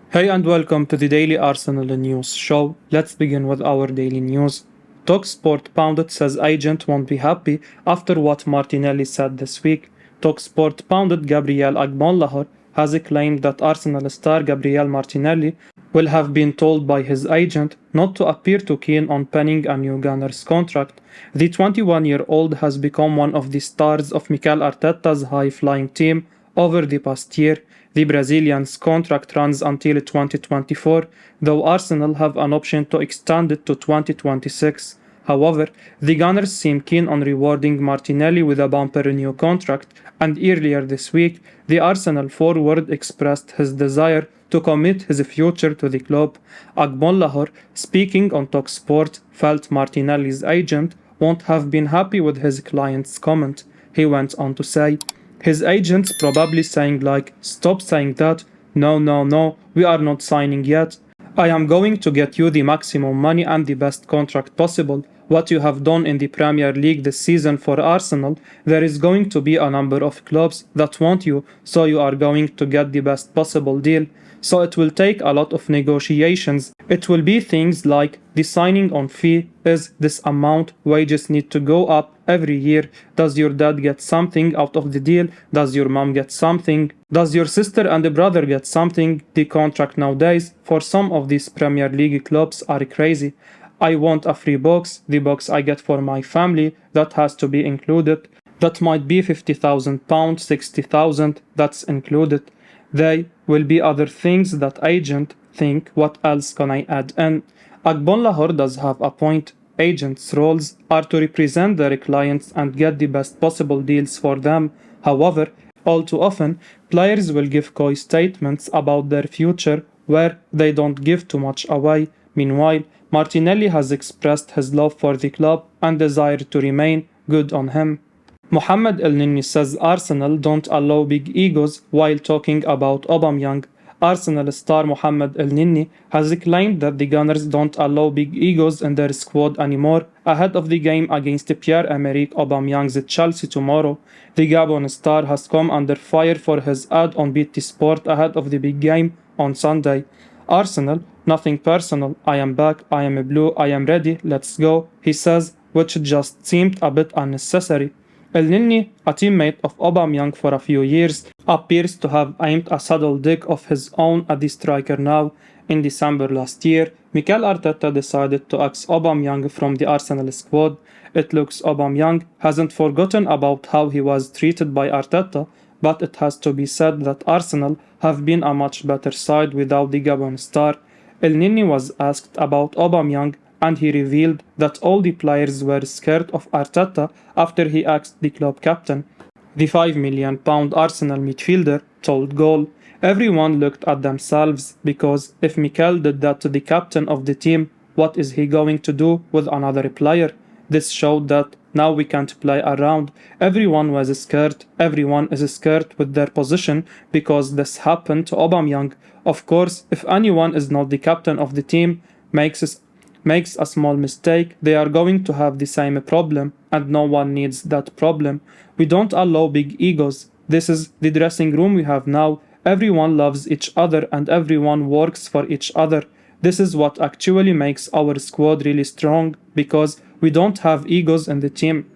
Hey and welcome to the Daily Arsenal News Show. Let's begin with our daily news. TalkSPORT Pundit says agent won't be happy after what Martinelli said this week. TalkSPORT Pundit Gabriel Agmonlahor has claimed that Arsenal star Gabriel Martinelli will have been told by his agent not to appear too keen on penning a new Gunners contract. The 21-year-old has become one of the stars of Mikel Arteta's high-flying team over the past year. The Brazilian's contract runs until 2024, though Arsenal have an option to extend it to 2026. However, the Gunners seem keen on rewarding Martinelli with a bumper new contract, and earlier this week, the Arsenal forward expressed his desire to commit his future to the club. Agmonlahor, speaking on TalkSPORT, felt Martinelli's agent won't have been happy with his client's comment. He went on to say, his agent's probably saying like, stop saying that, no, we are not signing yet. I am going to get you the maximum money and the best contract possible. What you have done in the Premier League this season for Arsenal, there is going to be a number of clubs that want you, so you are going to get the best possible deal. So it will take a lot of negotiations. It will be things like the signing on fee is this amount, wages need to go up every year. Does your dad get something out of the deal? Does your mom get something? Does your sister and brother get something? The contract nowadays for some of these Premier League clubs are crazy. I want a free box, the box I get for my family, that has to be included. That might be £50,000, 60,000, that's included. There will be other things that agent think, what else can I add in? Agmonlahor does have a point. Agents' roles are to represent their clients and get the best possible deals for them. However, all too often, players will give coy statements about their future where they don't give too much away. Meanwhile, Martinelli has expressed his love for the club and desire to remain. Good on him. Mohamed Elneny says Arsenal don't allow big egos while talking about Aubameyang. Arsenal star Mohamed Elneny has claimed that the Gunners don't allow big egos in their squad anymore ahead of the game against Pierre-Emerick Aubameyang's Chelsea tomorrow. The Gabon star has come under fire for his ad on BT Sport ahead of the big game on Sunday. Arsenal, nothing personal, I am back, I am blue, I am ready, let's go, he says, which just seemed a bit unnecessary. Elneny, a teammate of Aubameyang for a few years, appears to have aimed a subtle dig of his own at the striker now. In December last year, Mikel Arteta decided to axe Aubameyang from the Arsenal squad. It looks Aubameyang hasn't forgotten about how he was treated by Arteta, but it has to be said that Arsenal have been a much better side without the Gabon star. Elneny was asked about Aubameyang, and he revealed that all the players were scared of Arteta after he asked the club captain. The £5 million Arsenal midfielder told Goal, everyone looked at themselves because if Mikel did that to the captain of the team, what is he going to do with another player? This showed that now we can't play around. Everyone was scared. Everyone is scared with their position because this happened to Aubameyang. Of course, if anyone is not the captain of the team, makes a small mistake, they are going to have the same problem, and no one needs that problem. We don't allow big egos. This is the dressing room we have now. Everyone loves each other and everyone works for each other. This is what actually makes our squad really strong, because we don't have egos in the team.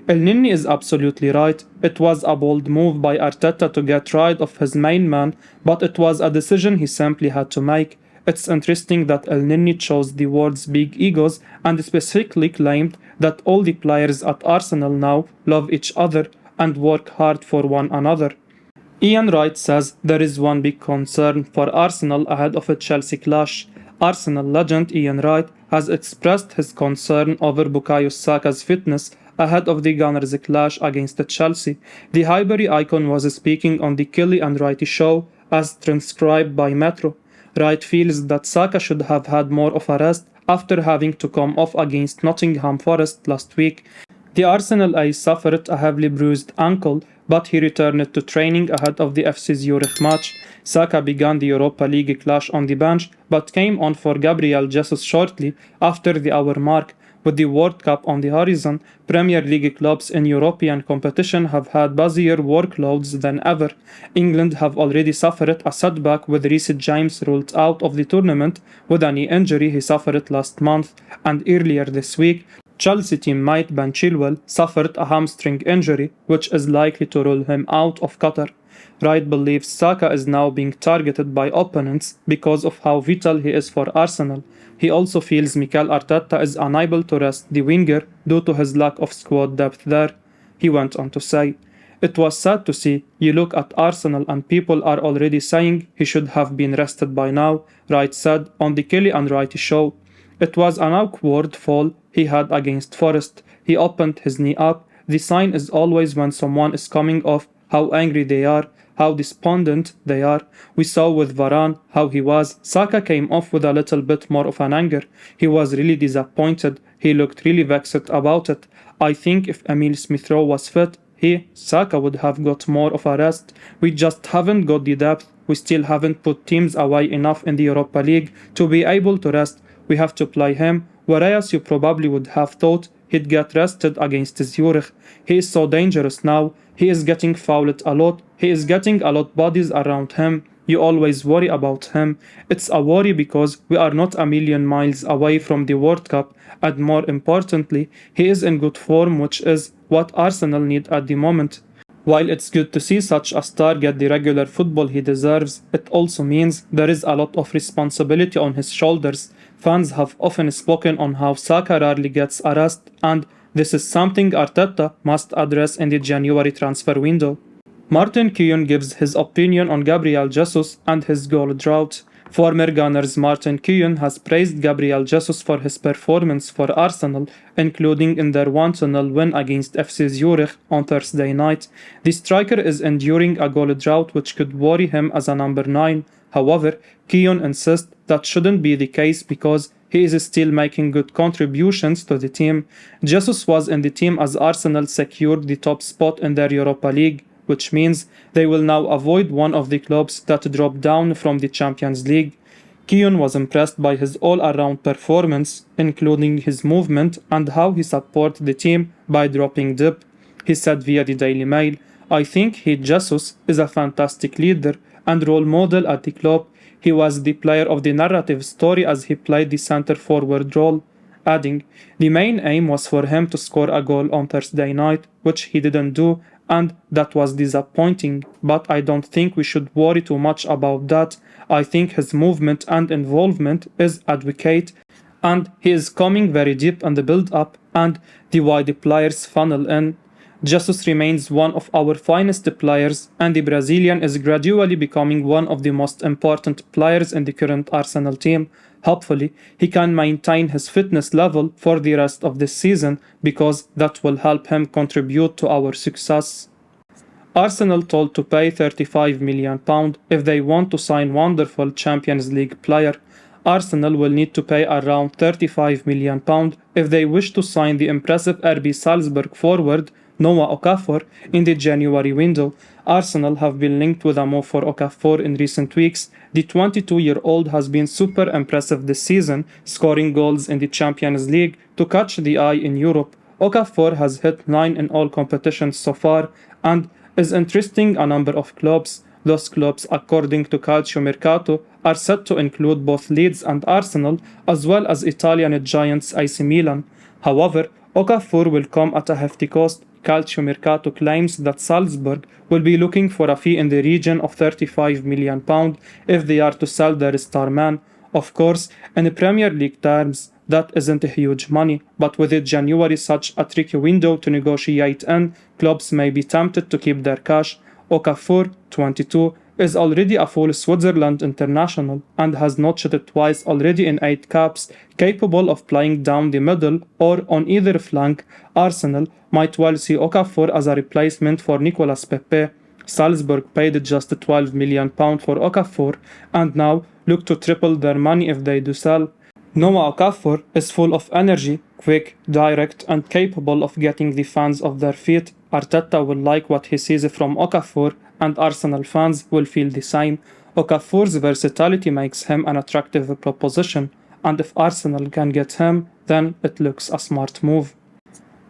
Elneny is absolutely right. It was a bold move by Arteta to get rid of his main man, but it was a decision he simply had to make. It's interesting that Elneny chose the words big egos and specifically claimed that all the players at Arsenal now love each other and work hard for one another. Ian Wright says there is one big concern for Arsenal ahead of a Chelsea clash. Arsenal legend Ian Wright has expressed his concern over Bukayo Saka's fitness ahead of the Gunners' clash against Chelsea. The Highbury icon was speaking on the Kelly and Wrighty show as transcribed by Metro. Wright feels that Saka should have had more of a rest after having to come off against Nottingham Forest last week. The Arsenal ace suffered a heavily bruised ankle, but he returned to training ahead of the FC Zurich match. Saka began the Europa League clash on the bench, but came on for Gabriel Jesus shortly after the hour mark. With the World Cup on the horizon, Premier League clubs in European competition have had busier workloads than ever. England have already suffered a setback with Reece James ruled out of the tournament with a knee injury he suffered last month, and earlier this week, Chelsea teammate Ben Chilwell suffered a hamstring injury, which is likely to rule him out of Qatar. Wright believes Saka is now being targeted by opponents because of how vital he is for Arsenal. He also feels Mikel Arteta is unable to rest the winger due to his lack of squad depth there. He went on to say, "It was sad to see. You look at Arsenal and people are already saying he should have been rested by now," Wright said on the Kelly and Wright show. "It was an awkward fall he had against Forest. He opened his knee up. The sign is always when someone is coming off how angry they are, how despondent they are. We saw with Varane how he was. Saka came off with a little bit more of an anger. He was really disappointed. He looked really vexed about it. I think if Emile Smith-Rowe was fit, Saka would have got more of a rest. We just haven't got the depth. We still haven't put teams away enough in the Europa League to be able to rest. We have to play him, whereas you probably would have thought he'd get rested against Zurich. He is so dangerous now. He is getting fouled a lot. He is getting a lot bodies around him. You always worry about him. It's a worry because we are not a million miles away from the World Cup, and more importantly, he is in good form, which is what Arsenal need at the moment. While it's good to see such a star get the regular football he deserves, it also means there is a lot of responsibility on his shoulders. Fans have often spoken on how Saka rarely gets a rest, and this is something Arteta must address in the January transfer window. Martin Keown gives his opinion on Gabriel Jesus and his goal drought. Former Gunners Martin Keown has praised Gabriel Jesus for his performance for Arsenal, including in their 1-0 win against FC Zurich on Thursday night. The striker is enduring a goal drought which could worry him as a number 9. However, Keown insists that shouldn't be the case because he is still making good contributions to the team. Jesus was in the team as Arsenal secured the top spot in their Europa League, which means they will now avoid one of the clubs that dropped down from the Champions League. Keown was impressed by his all-around performance, including his movement and how he supported the team by dropping deep. He said via the Daily Mail, "I think Jesus is a fantastic leader and role model at the club. He was the player of the narrative story as he played the centre-forward role," adding, "The main aim was for him to score a goal on Thursday night, which he didn't do, and that was disappointing, but I don't think we should worry too much about that. I think his movement and involvement is adequate, and he is coming very deep in the build-up and the way the players funnel in. Jesus remains one of our finest players, and the Brazilian is gradually becoming one of the most important players in the current Arsenal team. Hopefully, he can maintain his fitness level for the rest of this season because that will help him contribute to our success." Arsenal told to pay £35 million if they want to sign wonderful Champions League player. Arsenal will need to pay around £35 million if they wish to sign the impressive RB Salzburg forward Noah Okafor in the January window. Arsenal have been linked with a move for Okafor in recent weeks. The 22-year-old has been super impressive this season, scoring goals in the Champions League to catch the eye in Europe. Okafor has hit 9 in all competitions so far and is interesting a number of clubs. Those clubs, according to Calciomercato, are set to include both Leeds and Arsenal, as well as Italian giants AC Milan. However, Okafor will come at a hefty cost. Calciomercato claims that Salzburg will be looking for a fee in the region of £35 million if they are to sell their star man. Of course, in Premier League terms, that isn't huge money, but with January such a tricky window to negotiate in, clubs may be tempted to keep their cash. Okafor, 22, is already a full Switzerland international and has notched it twice already in 8 caps, capable of playing down the middle or on either flank. Arsenal might well see Okafor as a replacement for Nicolas Pepe. Salzburg paid just £12 million for Okafor and now look to triple their money if they do sell. Noah Okafor is full of energy, quick, direct, and capable of getting the fans off their feet. Arteta will like what he sees from Okafor, and Arsenal fans will feel the same. Okafor's versatility makes him an attractive proposition, and if Arsenal can get him, then it looks a smart move.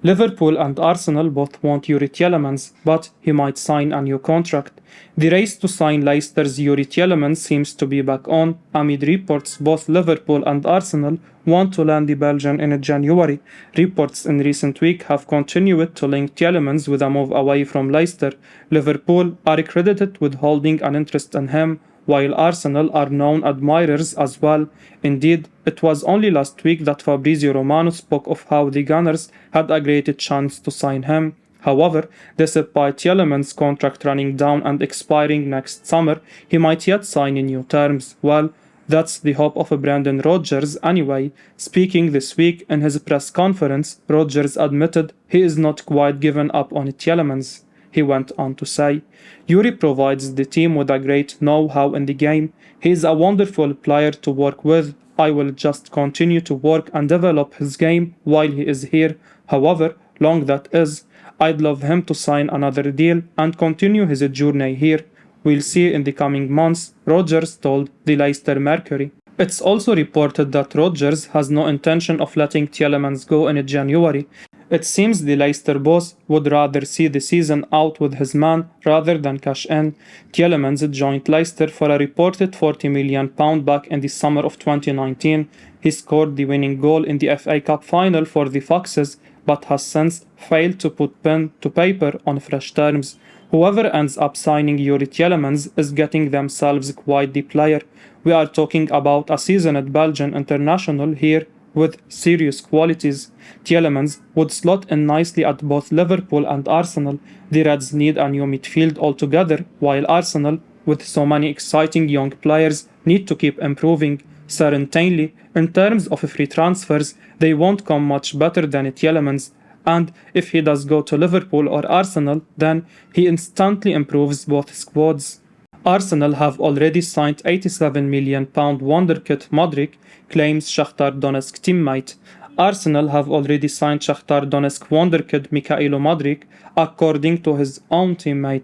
Liverpool and Arsenal both want Youri Tielemans, but he might sign a new contract. The race to sign Leicester's Youri Tielemans seems to be back on, amid reports both Liverpool and Arsenal want to land the Belgian in January. Reports in recent weeks have continued to link Tielemans with a move away from Leicester. Liverpool are credited with holding an interest in him, while Arsenal are known admirers as well. Indeed, it was only last week that Fabrizio Romano spoke of how the Gunners had a great chance to sign him. However, despite Tielemans' contract running down and expiring next summer, he might yet sign in new terms. Well, that's the hope of Brendan Rodgers anyway. Speaking this week in his press conference, Rodgers admitted he is not quite given up on Tielemans. He went on to say, Youri provides the team with a great know-how in the game. He is a wonderful player to work with. I will just continue to work and develop his game while he is here. However long that is, I'd love him to sign another deal and continue his journey here. We'll see in the coming months, Rodgers told the Leicester Mercury. It's also reported that Rodgers has no intention of letting Tielemans go in January. It seems the Leicester boss would rather see the season out with his man rather than cash in. Tielemans joined Leicester for a reported £40 million back in the summer of 2019. He scored the winning goal in the FA Cup final for the Foxes, but has since failed to put pen to paper on fresh terms. Whoever ends up signing Youri Tielemans is getting themselves quite the player. We are talking about a seasoned Belgian international here with serious qualities. Tielemans would slot in nicely at both Liverpool and Arsenal. The Reds need a new midfield altogether, while Arsenal, with so many exciting young players, need to keep improving. Certainly, in terms of free transfers, they won't come much better than Tielemans, and if he does go to Liverpool or Arsenal, then he instantly improves both squads. Arsenal have already signed £87 million wonderkid Modric, claims Shakhtar Donetsk teammate. Arsenal have already signed Shakhtar Donetsk wonderkid Mikhailo Modric, according to his own teammate.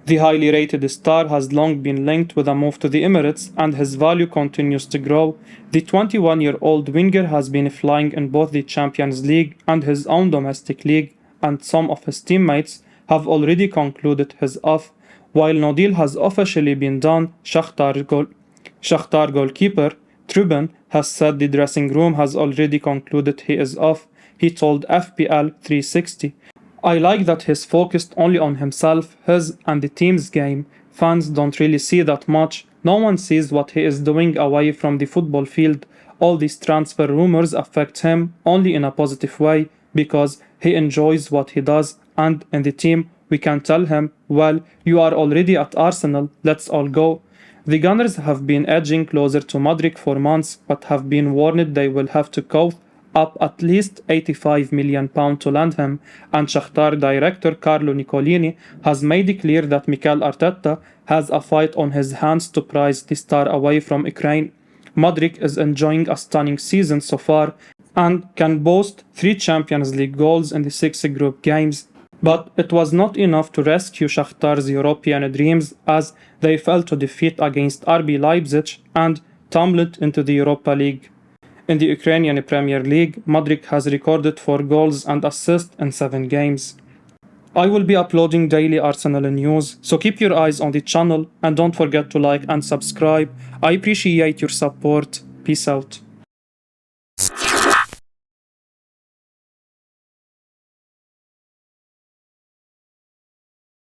The highly rated star has long been linked with a move to the Emirates, and his value continues to grow. The 21-year-old winger has been flying in both the Champions League and his own domestic league, and some of his teammates have already concluded his off. While no deal has officially been done, Shakhtar goalkeeper Trubin has said the dressing room has already concluded he is off. He told FPL 360, I like that he's focused only on himself, his and the team's game. Fans don't really see that much. No one sees what he is doing away from the football field. All these transfer rumors affect him only in a positive way because he enjoys what he does, and in the team we can tell him, well, you are already at Arsenal, let's all go. The Gunners have been edging closer to Modric for months, but have been warned they will have to cough up at least £85 million to land him, and Shakhtar director Carlo Nicolini has made it clear that Mikel Arteta has a fight on his hands to prize the star away from Ukraine. Modric is enjoying a stunning season so far and can boast 3 Champions League goals in the 6 group games. But it was not enough to rescue Shakhtar's European dreams, as they fell to defeat against RB Leipzig and tumbled into the Europa League. In the Ukrainian Premier League, Modric has recorded 4 goals and assists in 7 games. I will be uploading daily Arsenal news, so keep your eyes on the channel and don't forget to like and subscribe. I appreciate your support. Peace out.